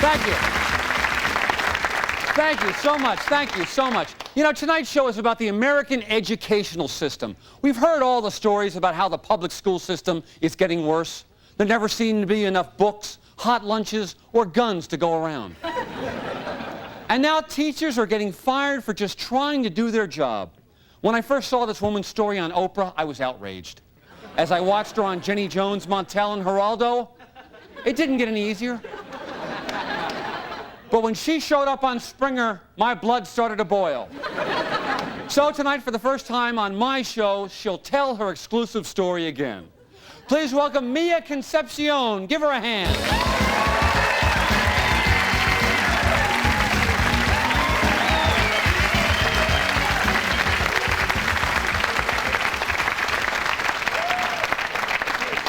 Thank you. Thank you so much. Thank you so much. You know, tonight's show is about the American educational system. We've heard all the stories about how the public school system is getting worse. There never seem to be enough books, hot lunches, or guns to go around. And now teachers are getting fired for just trying to do their job. When I first saw this woman's story on Oprah, I was outraged. As I watched her on Jenny Jones, Montel, and Geraldo, it didn't get any easier. But when she showed up on Springer, my blood started to boil. So tonight, for the first time on my show, she'll tell her exclusive story again. Please welcome Mia Concepcion. Give her a hand.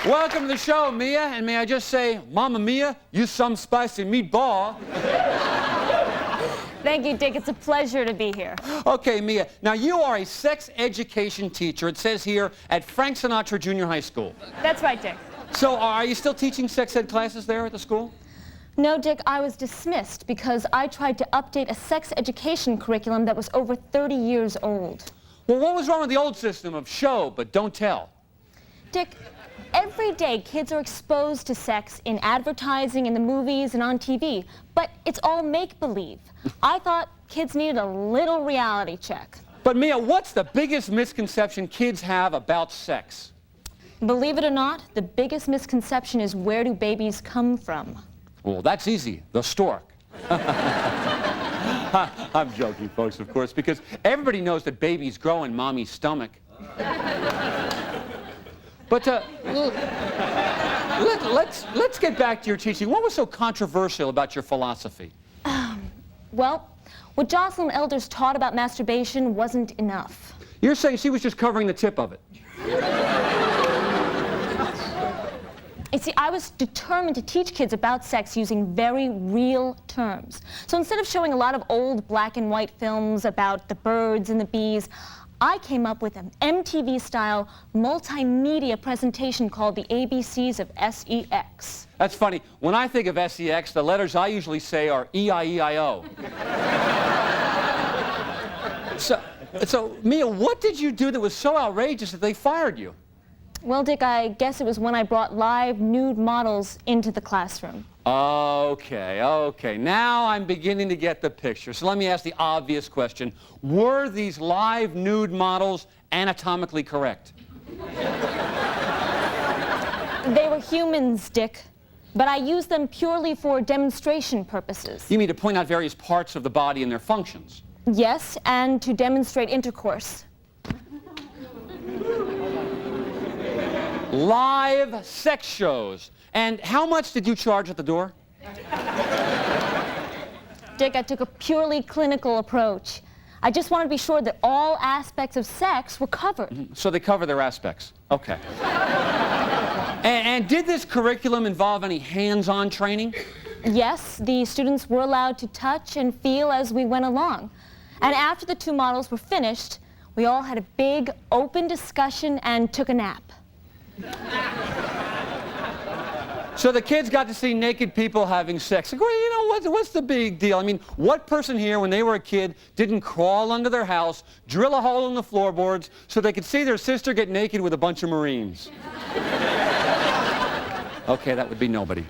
Welcome to the show, Mia, and may I just say, Mamma Mia, you some spicy meatball. Thank you, Dick. It's a pleasure to be here. Okay, Mia, now you are a sex education teacher, it says here, at Frank Sinatra Junior High School. That's right, Dick. So are you still teaching sex ed classes there at the school? No, Dick, I was dismissed because I tried to update a sex education curriculum that was over 30 years old. Well, what was wrong with the old system of show but don't tell? Dick, every day kids are exposed to sex in advertising, in the movies, and on TV, but it's all make-believe. I thought kids needed a little reality check. But Mia, what's the biggest misconception kids have about sex? Believe it or not, the biggest misconception is, where do babies come from? Well, that's easy. The stork. I'm joking, folks, of course, because everybody knows that babies grow in mommy's stomach. But let's get back to your teaching. What was so controversial about your philosophy? Well, what Jocelyn Elders taught about masturbation wasn't enough. You're saying she was just covering the tip of it. You see, I was determined to teach kids about sex using very real terms. So instead of showing a lot of old black and white films about the birds and the bees, I came up with an MTV-style multimedia presentation called the ABCs of SEX. That's funny. When I think of SEX, the letters I usually say are E-I-E-I-O. So, Mia, what did you do that was so outrageous that they fired you? Well, Dick, I guess it was when I brought live nude models into the classroom. Okay. Now I'm beginning to get the picture. So let me ask the obvious question. Were these live nude models anatomically correct? They were humans, Dick, but I used them purely for demonstration purposes. You mean to point out various parts of the body and their functions? Yes, and to demonstrate intercourse. Live sex shows. And how much did you charge at the door? Dick, I took a purely clinical approach. I just wanted to be sure that all aspects of sex were covered. So they cover their aspects. Okay. And did this curriculum involve any hands-on training? Yes, the students were allowed to touch and feel as we went along. And after the two models were finished, we all had a big, open discussion and took a nap. So the kids got to see naked people having sex. Like, well, you know, what's the big deal? I mean, what person here, when they were a kid, didn't crawl under their house, drill a hole in the floorboards so they could see their sister get naked with a bunch of Marines? Okay, that would be nobody.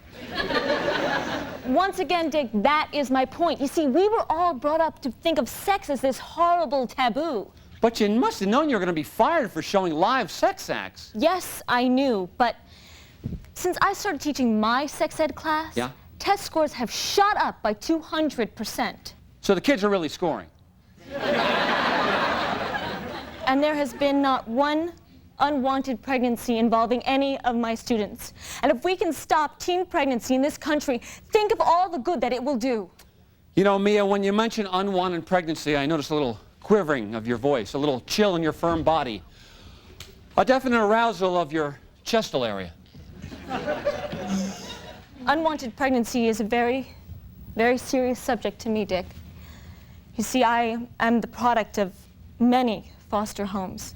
Once again, Dick, that is my point. You see, we were all brought up to think of sex as this horrible taboo. But you must have known you were going to be fired for showing live sex acts. Yes, I knew, but since I started teaching my sex ed class, yeah, test scores have shot up by 200%. So the kids are really scoring. And there has been not one unwanted pregnancy involving any of my students. And if we can stop teen pregnancy in this country, think of all the good that it will do. You know, Mia, when you mention unwanted pregnancy, I notice a little quivering of your voice, a little chill in your firm body, a definite arousal of your chestal area. Unwanted pregnancy is a very, very serious subject to me, Dick. You see, I am the product of many foster homes.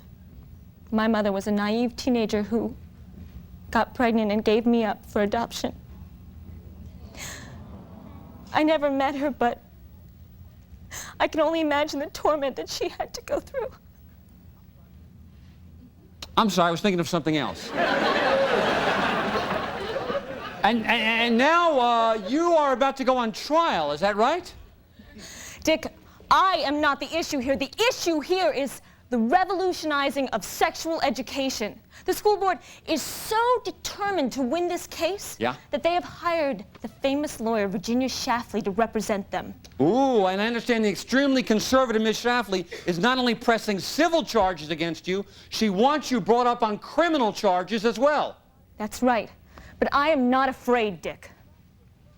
My mother was a naive teenager who got pregnant and gave me up for adoption. I never met her, but I can only imagine the torment that she had to go through. I'm sorry, I was thinking of something else. And now you are about to go on trial, is that right? Dick, I am not the issue here. The issue here is the revolutionizing of sexual education. The school board is so determined to win this case that they have hired the famous lawyer Virginia Schlafly to represent them. Ooh, and I understand the extremely conservative Miss Schlafly is not only pressing civil charges against you, she wants you brought up on criminal charges as well. That's right. But I am not afraid, Dick.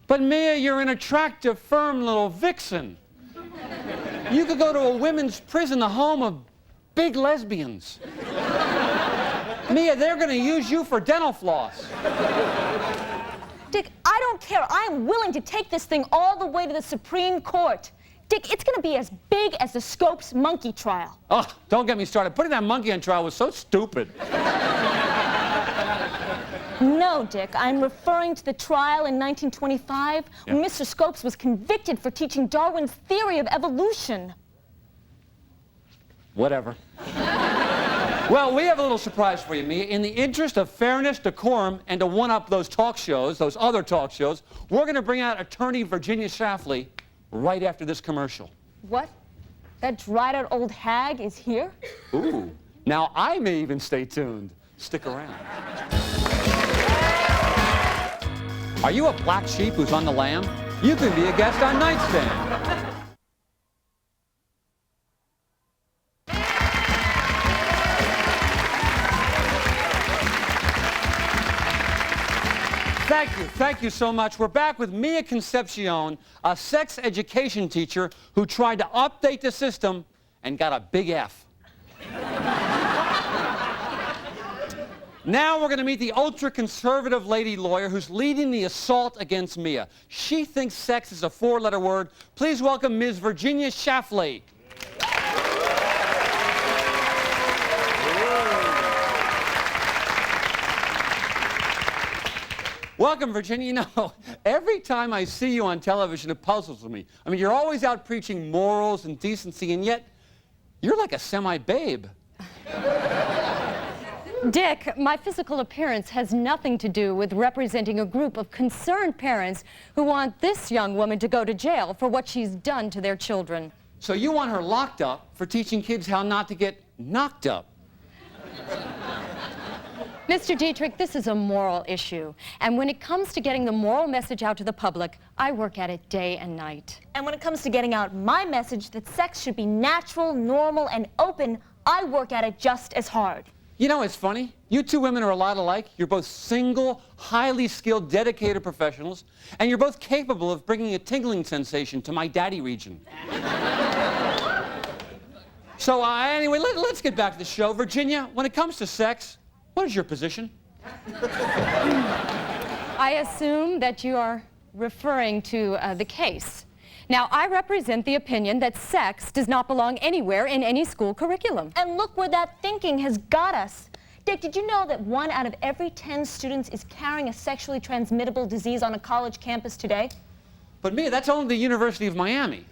But Mia, you're an attractive, firm little vixen. You could go to a women's prison, the home of big lesbians. Mia, they're going to use you for dental floss. Dick, I don't care. I am willing to take this thing all the way to the Supreme Court. Dick, it's going to be as big as the Scopes monkey trial. Oh, don't get me started. Putting that monkey on trial was so stupid. No, Dick, I'm referring to the trial in 1925 when Mr. Scopes was convicted for teaching Darwin's theory of evolution. Whatever. Well, we have a little surprise for you, Mia. In the interest of fairness, decorum, and to one-up those talk shows, those other talk shows, we're going to bring out attorney Virginia Schlafly right after this commercial. What? That dried-out old hag is here? Ooh. Now, I may even stay tuned. Stick around. Are you a black sheep who's on the lam? You can be a guest on Nightstand. Thank you so much. We're back with Mia Concepcion, a sex education teacher who tried to update the system and got a big F. Now we're going to meet the ultra-conservative lady lawyer who's leading the assault against Mia. She thinks sex is a four-letter word. Please welcome Ms. Virginia Schlafly. Welcome, Virginia. You know, every time I see you on television, it puzzles me. I mean, you're always out preaching morals and decency, and yet you're like a semi-babe. Dick, my physical appearance has nothing to do with representing a group of concerned parents who want this young woman to go to jail for what she's done to their children. So you want her locked up for teaching kids how not to get knocked up? Mr. Dietrich, this is a moral issue. And when it comes to getting the moral message out to the public, I work at it day and night. And when it comes to getting out my message that sex should be natural, normal, and open, I work at it just as hard. You know, it's funny. You two women are a lot alike. You're both single, highly skilled, dedicated professionals, and you're both capable of bringing a tingling sensation to my daddy region. So anyway, let's get back to the show. Virginia, when it comes to sex, what is your position? I assume that you are referring to the case. Now, I represent the opinion that sex does not belong anywhere in any school curriculum. And look where that thinking has got us. Dick, did you know that 1 out of every 10 students is carrying a sexually transmittable disease on a college campus today? But Mia, that's only the University of Miami.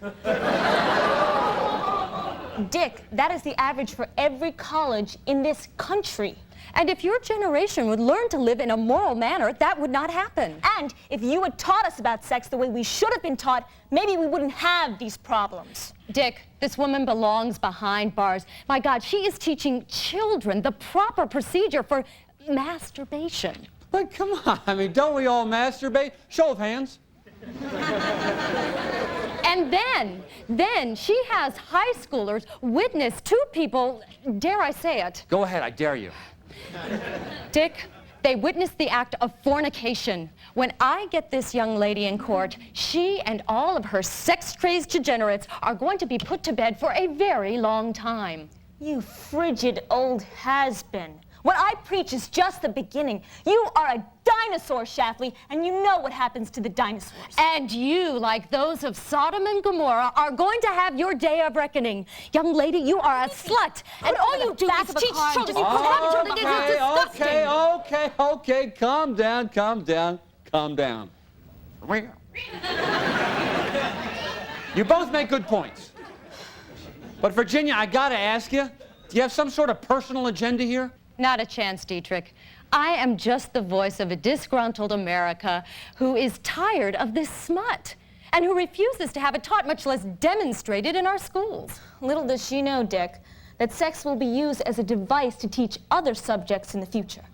Dick, that is the average for every college in this country. And if your generation would learn to live in a moral manner, that would not happen. And if you had taught us about sex the way we should have been taught, maybe we wouldn't have these problems. Dick, this woman belongs behind bars. My God, she is teaching children the proper procedure for masturbation. But come on, I mean, don't we all masturbate? Show of hands. And then she has high schoolers witness two people, dare I say it? Go ahead, I dare you. Dick, they witnessed the act of fornication. When I get this young lady in court, she and all of her sex-crazed degenerates are going to be put to bed for a very long time. You frigid old has-been. What I preach is just the beginning. You are a dinosaur, Schlafly, and you know what happens to the dinosaurs. And you, like those of Sodom and Gomorrah, are going to have your day of reckoning. Young lady, you are a slut, and all you do is teach children. You have children. It is disgusting. Okay, calm down. You both make good points. But Virginia, I gotta ask you, do you have some sort of personal agenda here? Not a chance, Dietrich. I am just the voice of a disgruntled America who is tired of this smut and who refuses to have it taught, much less demonstrated in our schools. Little does she know, Dick, that sex will be used as a device to teach other subjects in the future.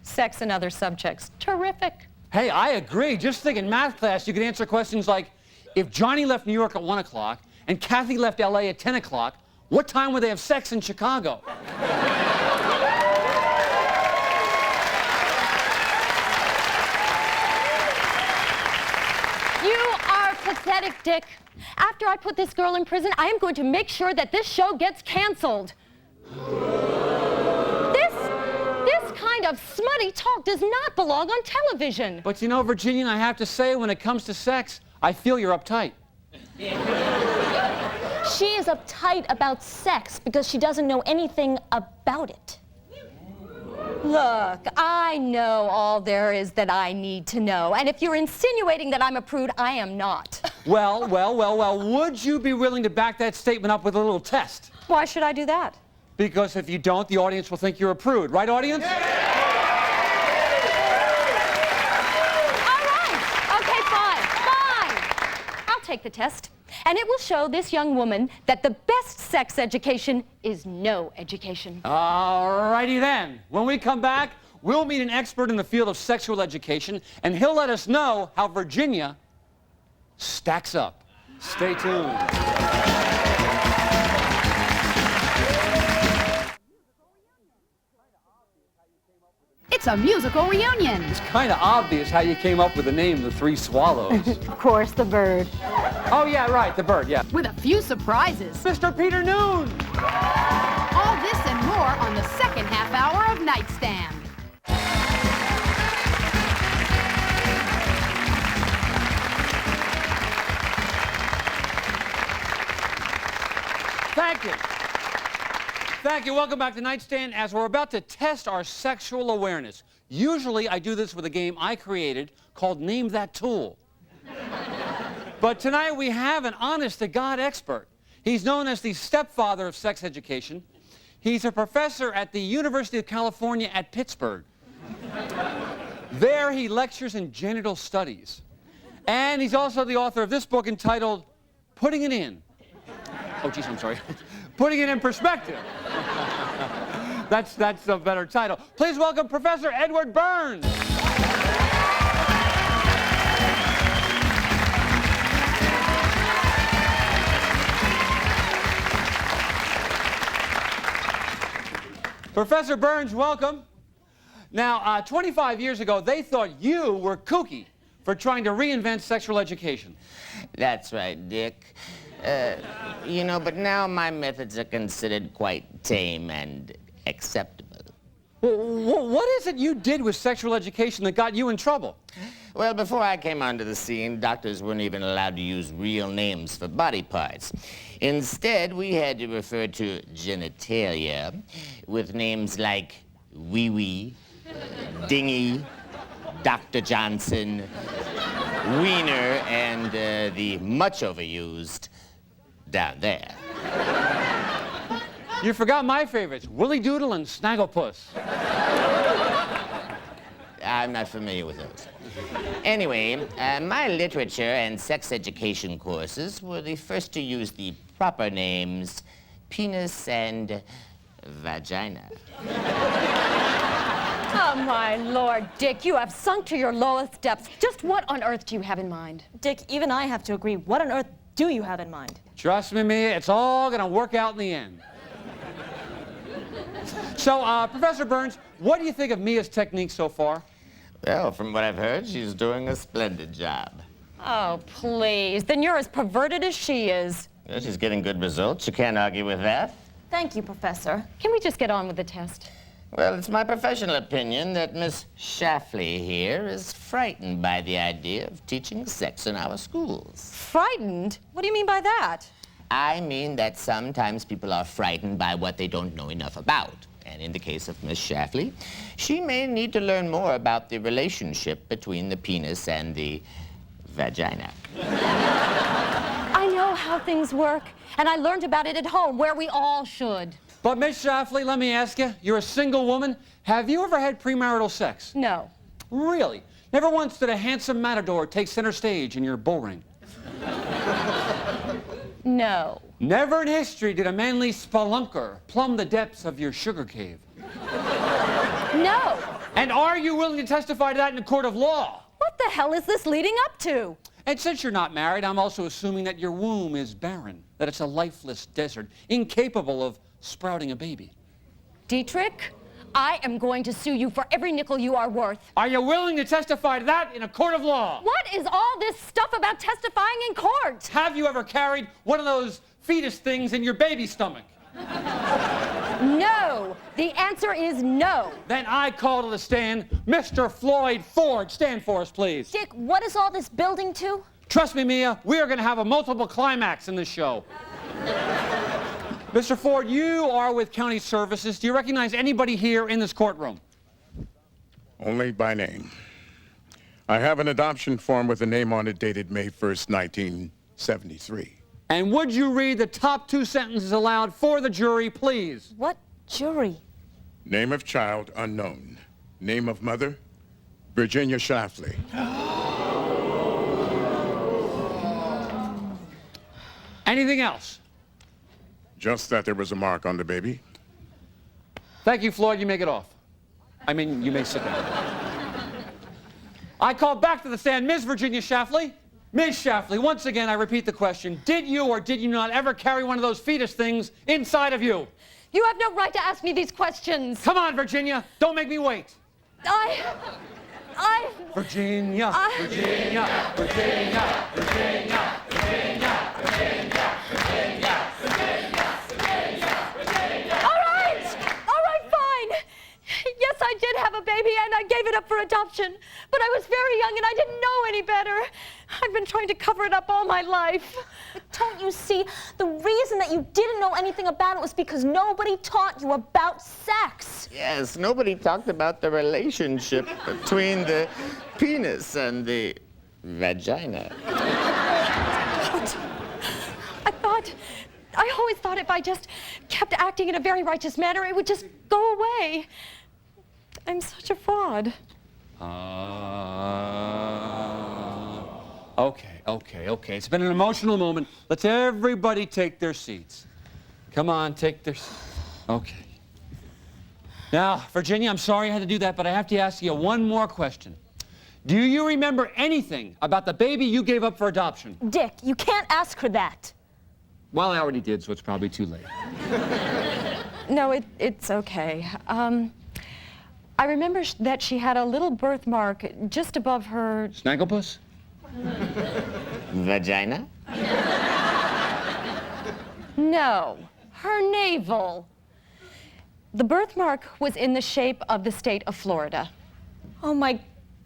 Sex and other subjects. Terrific. Hey, I agree. Just think in math class, you could answer questions like, if Johnny left New York at 1 o'clock and Kathy left LA at 10 o'clock, what time would they have sex in Chicago? You are pathetic, Dick. After I put this girl in prison, I am going to make sure that this show gets canceled. This kind of smutty talk does not belong on television. But you know, Virginia, I have to say, when it comes to sex, I feel you're uptight. She is uptight about sex because she doesn't know anything about it. Look, I know all there is that I need to know. And if you're insinuating that I'm a prude, I am not. Well, would you be willing to back that statement up with a little test? Why should I do that? Because if you don't, the audience will think you're a prude. Right, audience? All right. Okay, fine. I'll take the test. And it will show this young woman that the best sex education is no education. All righty then. When we come back, we'll meet an expert in the field of sexual education, and he'll let us know how Virginia stacks up. Stay tuned. It's a musical reunion. It's kind of obvious how you came up with the name The Three Swallows. Of course, the bird. Oh, yeah, right, the bird, yeah. With a few surprises. Mr. Peter Noon! All this and more on the second half hour of Nightstand. Thank you. Thank you. Welcome back to Nightstand. As we're about to test our sexual awareness, usually I do this with a game I created called Name That Tool. But tonight we have an honest-to-God expert. He's known as the stepfather of sex education. He's a professor at the University of California at Pittsburgh. There he lectures in genital studies. And he's also the author of this book entitled Putting It In. Oh, geez, I'm sorry. Putting It in Perspective. That's a better title. Please welcome Professor Edward Burns. Professor Burns, welcome. Now, 25 years ago, they thought you were kooky for trying to reinvent sexual education. That's right, Dick. You know, but now my methods are considered quite tame and acceptable. Well, what is it you did with sexual education that got you in trouble? Well, before I came onto the scene, doctors weren't even allowed to use real names for body parts. Instead, we had to refer to genitalia with names like wee-wee, dingy, Dr. Johnson, wiener, and the much overused down there. You forgot my favorites, Willy Doodle and Snagglepuss. I'm not familiar with those. Anyway, my literature and sex education courses were the first to use the proper names penis and vagina. Oh, my Lord, Dick, you have sunk to your lowest depths. Just what on earth do you have in mind? Dick, even I have to agree. What on earth do you have in mind? Trust me, Mia, it's all gonna work out in the end. So, Professor Burns, what do you think of Mia's technique so far? Well, from what I've heard, she's doing a splendid job. Oh, please. Then you're as perverted as she is. Well, she's getting good results. You can't argue with that. Thank you, Professor. Can we just get on with the test? Well, it's my professional opinion that Miss Schlafly here is frightened by the idea of teaching sex in our schools. Frightened? What do you mean by that? I mean that sometimes people are frightened by what they don't know enough about. And in the case of Miss Schlafly, she may need to learn more about the relationship between the penis and the vagina. I know how things work, and I learned about it at home, where we all should. But Miss Schlafly, let me ask you, you're a single woman. Have you ever had premarital sex? No. Really? Never once did a handsome matador take center stage in your bull ring? No. Never in history did a manly spelunker plumb the depths of your sugar cave? No. And are you willing to testify to that in a court of law? What the hell is this leading up to? And since you're not married, I'm also assuming that your womb is barren, that it's a lifeless desert, incapable of sprouting a baby. Dietrich, I am going to sue you for every nickel you are worth. Are you willing to testify to that in a court of law? What is all this stuff about testifying in court? Have you ever carried one of those fetus things in your baby's stomach? No. The answer is no. Then I call to the stand Mr. Floyd Ford. Stand for us, please. Dick, what is all this building to? Trust me, Mia, we are going to have a multiple climax in this show. Mr. Ford, you are with County Services. Do you recognize anybody here in this courtroom? Only by name. I have an adoption form with a name on it dated May 1st, 1973. And would you read the top two sentences aloud for the jury, please? What jury? Name of child, unknown. Name of mother, Virginia Schlafly. Anything else? Just that there was a mark on the baby. Thank you, Floyd. You may get off. I mean, you may sit down. I call back to the stand Ms. Virginia Schlafly. Ms. Schlafly, once again, I repeat the question. Did you or did you not ever carry one of those fetus things inside of you? You have no right to ask me these questions. Come on, Virginia. Don't make me wait. Virginia, Virginia, Virginia, Virginia, Virginia, Virginia, Virginia, Virginia. All right, fine. Yes, I did have a baby, and I gave it up for adoption. But I was very young, and I didn't know any better. I've been trying to cover it up all my life. But don't you see, the reason that you didn't know anything about it was because nobody taught you about sex. Yes, nobody talked about the relationship between the penis and the vagina. I always thought if I just kept acting in a very righteous manner, it would just go away. I'm such a fraud. Okay. It's been an emotional moment. Let's everybody take their seats. Come on, take their seats. Okay. Now, Virginia, I'm sorry I had to do that, but I have to ask you one more question. Do you remember anything about the baby you gave up for adoption? Dick, you can't ask her that. Well, I already did, so it's probably too late. No, it's okay. I remember that she had a little birthmark just above her... Snagglepuss? Vagina? No, her navel. The birthmark was in the shape of the state of Florida. Oh my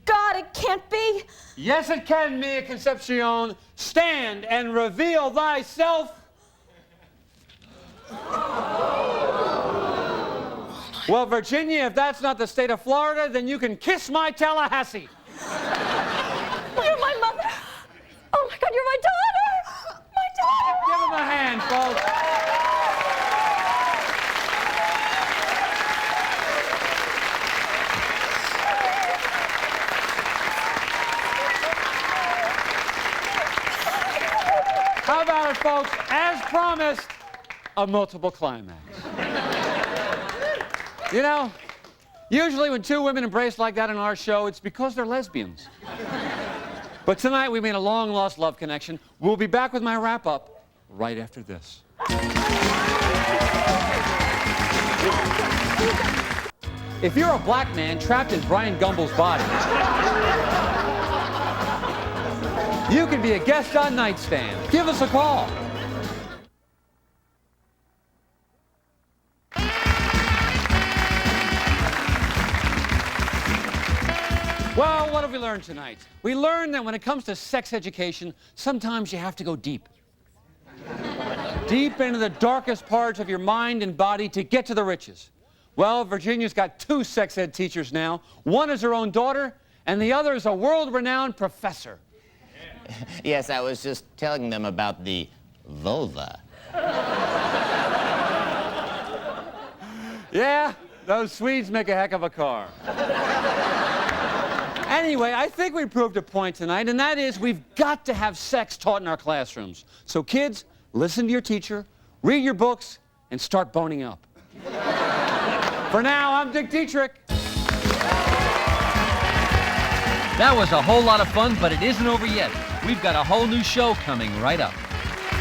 God, it can't be. Yes, it can, Mia Concepcion. Stand and reveal thyself. Well, Virginia, if that's not the state of Florida, then you can kiss my Tallahassee. You're my mother. Oh my God, you're my daughter! My daughter! Give him a hand, folks. How about it, folks? As promised, a multiple climax. You know, usually when two women embrace like that in our show, it's because they're lesbians. But tonight we made a long-lost love connection. We'll be back with my wrap-up right after this. If you're a black man trapped in Brian Gumbel's body, you can be a guest on Nightstand. Give us a call. Well, what have we learned tonight? We learned that when it comes to sex education, sometimes you have to go deep. Deep into the darkest parts of your mind and body to get to the riches. Well, Virginia's got two sex ed teachers now. One is her own daughter, and the other is a world-renowned professor. Yes, I was just telling them about the vulva. Yeah, those Swedes make a heck of a car. Anyway, I think we proved a point tonight, and that is we've got to have sex taught in our classrooms. So kids, listen to your teacher, read your books, and start boning up. For now, I'm Dick Dietrich. That was a whole lot of fun, but it isn't over yet. We've got a whole new show coming right up.